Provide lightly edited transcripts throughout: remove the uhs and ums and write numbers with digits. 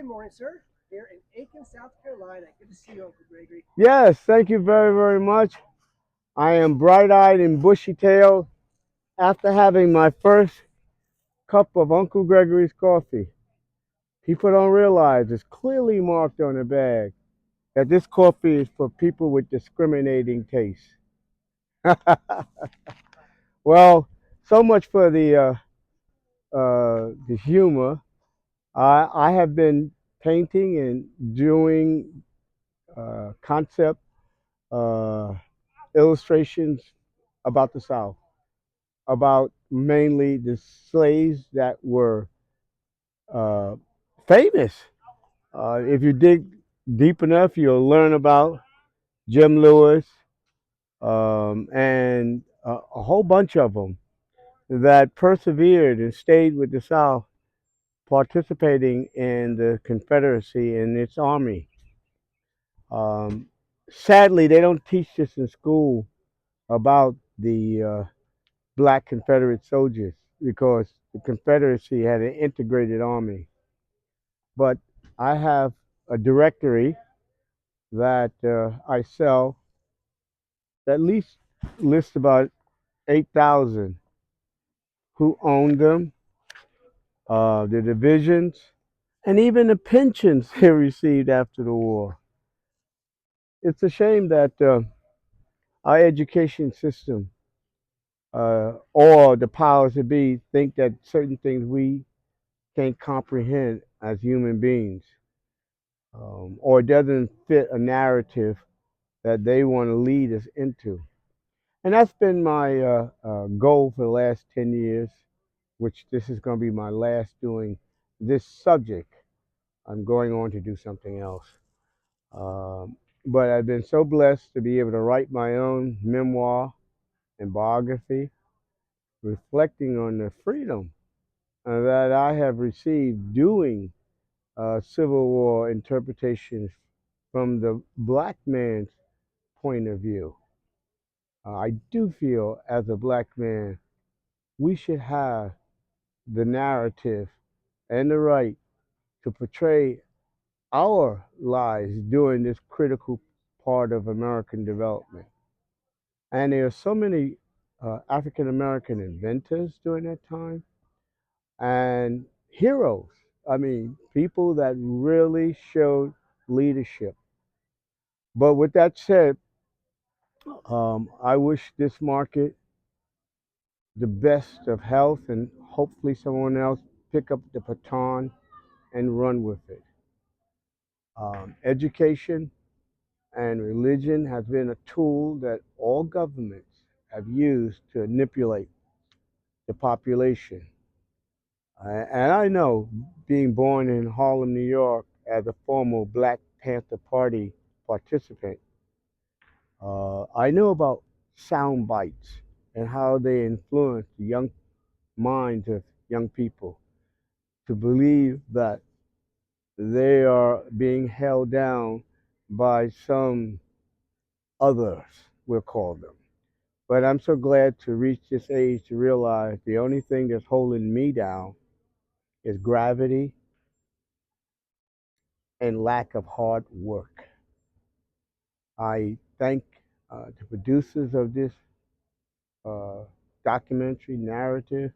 morning, sir. Here in Aiken, South Carolina. Good to see you, Uncle Gregory. Yes, thank you very, very much. I am bright eyed and bushy tailed after having my first cup of Uncle Gregory's coffee. People don't realize it's clearly marked on the bag that this coffee is for people with discriminating tastes. Well, so much for the humor. I have been painting and doing concept uh, illustrations about the South, about mainly the slaves that were uh, famous. If you dig deep enough, you'll learn about Jim Lewis and a whole bunch of them that persevered and stayed with the South, participating in the Confederacy and its army. Um, Sadly, they don't teach this in school about the black Confederate soldiers because the Confederacy had an integrated army. But I have a directory that I sell that at least lists about 8,000 who owned them, the divisions, and even the pensions they received after the war. It's a shame that our education system or the powers that be think that certain things we can't comprehend as human beings, or it doesn't fit a narrative that they want to lead us into. And that's been my goal for the last 10 years, which this is going to be my last doing this subject. I'm going on to do something else. But I've been so blessed to be able to write my own memoir and biography, reflecting on the freedom that I have received doing Civil War interpretations from the black man's point of view. I do feel as a black man, we should have the narrative and the right to portray our lives during this critical part of American development. And there are so many African American inventors during that time and heroes. I mean, people that really showed leadership. But with that said, I wish this market the best of health and hopefully someone else pick up the baton and run with it. Education and religion has been a tool that all governments have used to manipulate the population. And I know, being born in Harlem, New York, as a former Black Panther Party participant, I know about sound bites and how they influence the young minds of young people to believe that they are being held down by some others, we'll call them. But I'm so glad to reach this age to realize the only thing that's holding me down is gravity and lack of hard work. I thank the producers of this uh, documentary narrative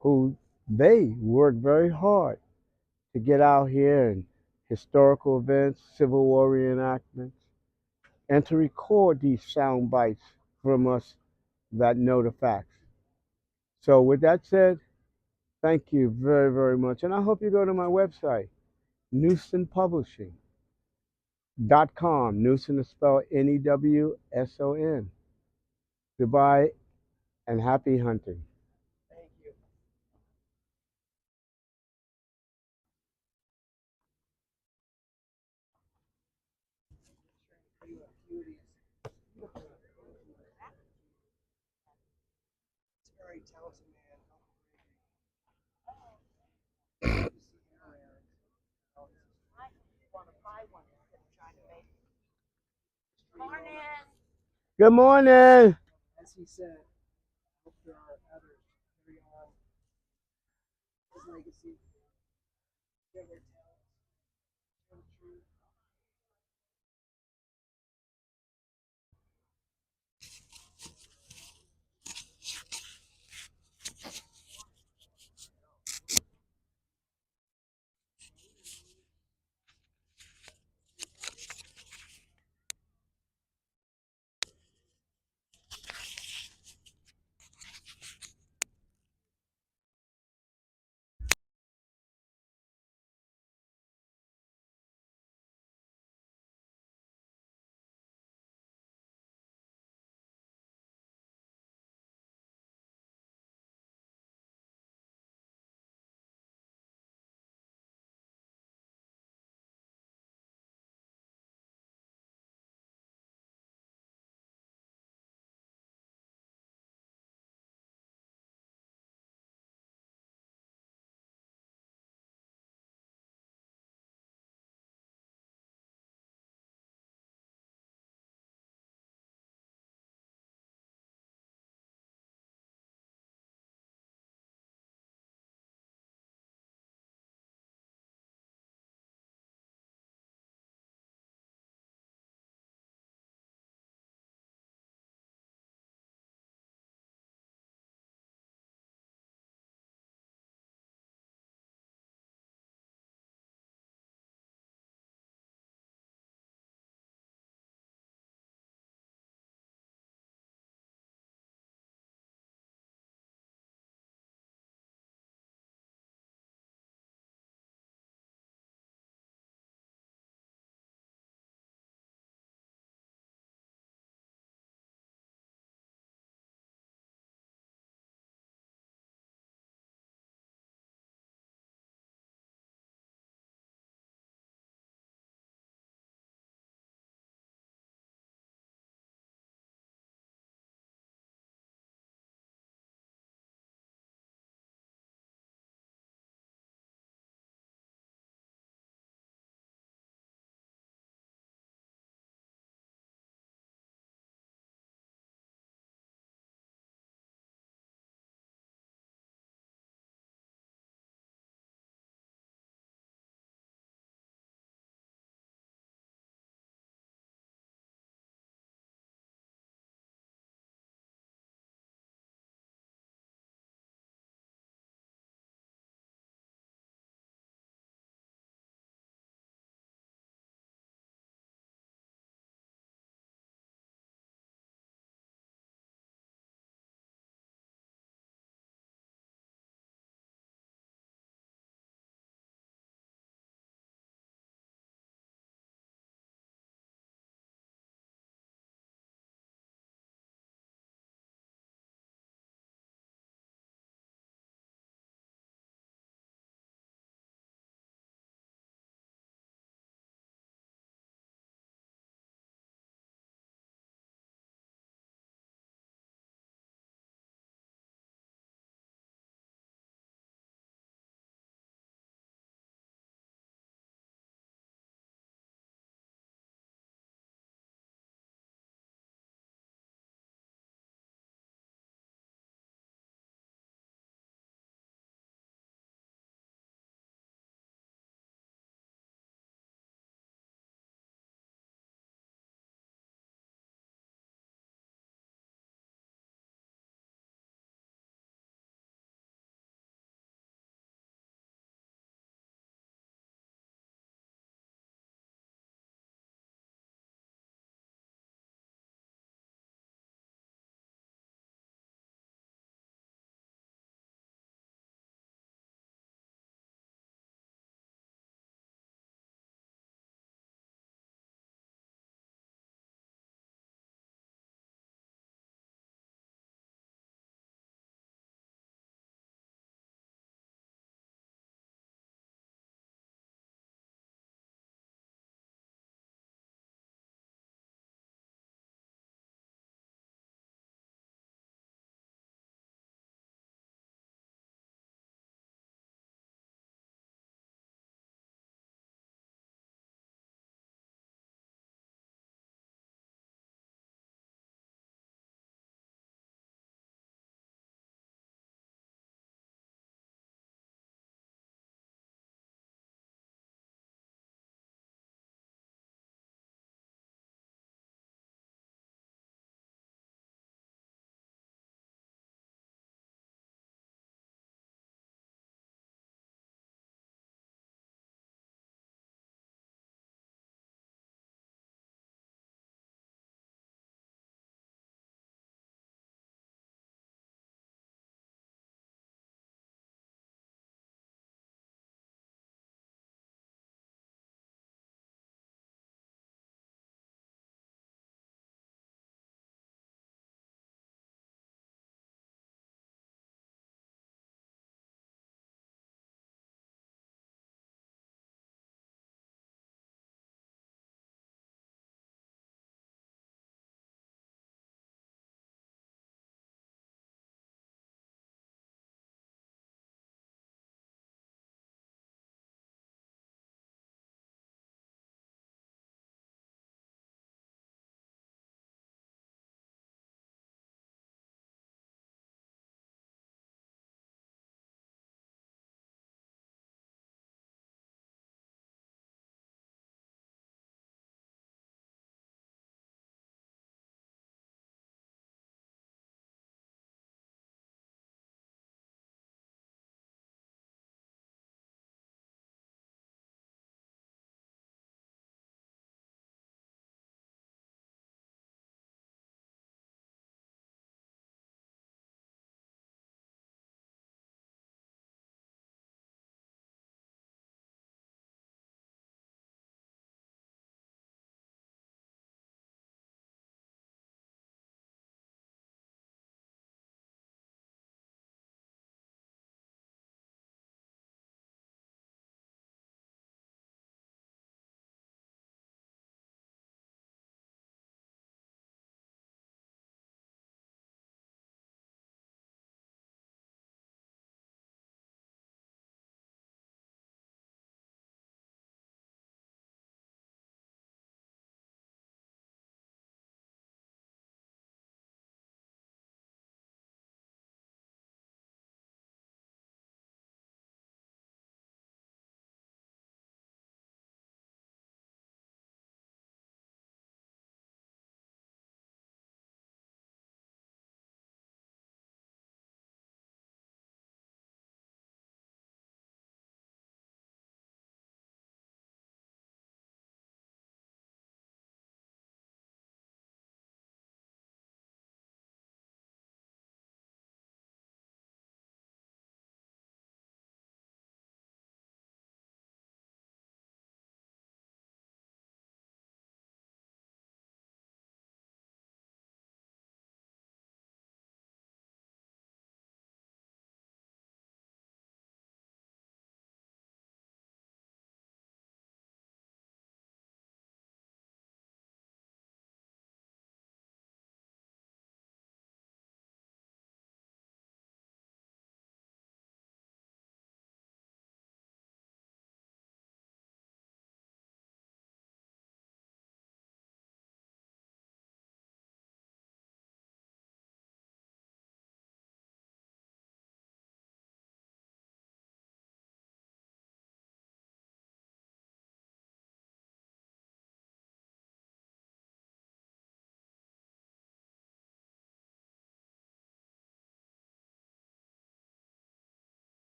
who they work very hard to get out here and historical events, Civil War reenactments, and to record these sound bites from us that know the facts. So, with that said, thank you very, very much. And I hope you go to my website, newsonpublishing.com. Newson is spelled Newson. Goodbye and happy hunting. Thank you. Show you a few of these beautiful It's very talented man, Uncle Gregory. Good to see you around. Oh, this is Good morning. as he said, I hope there are others carry on his legacy, share their talents.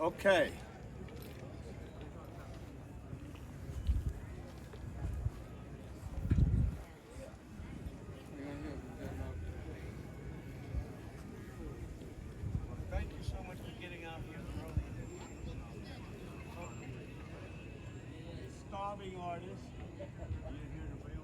Okay. Thank you so much for getting out here early. Starving artist. You're here to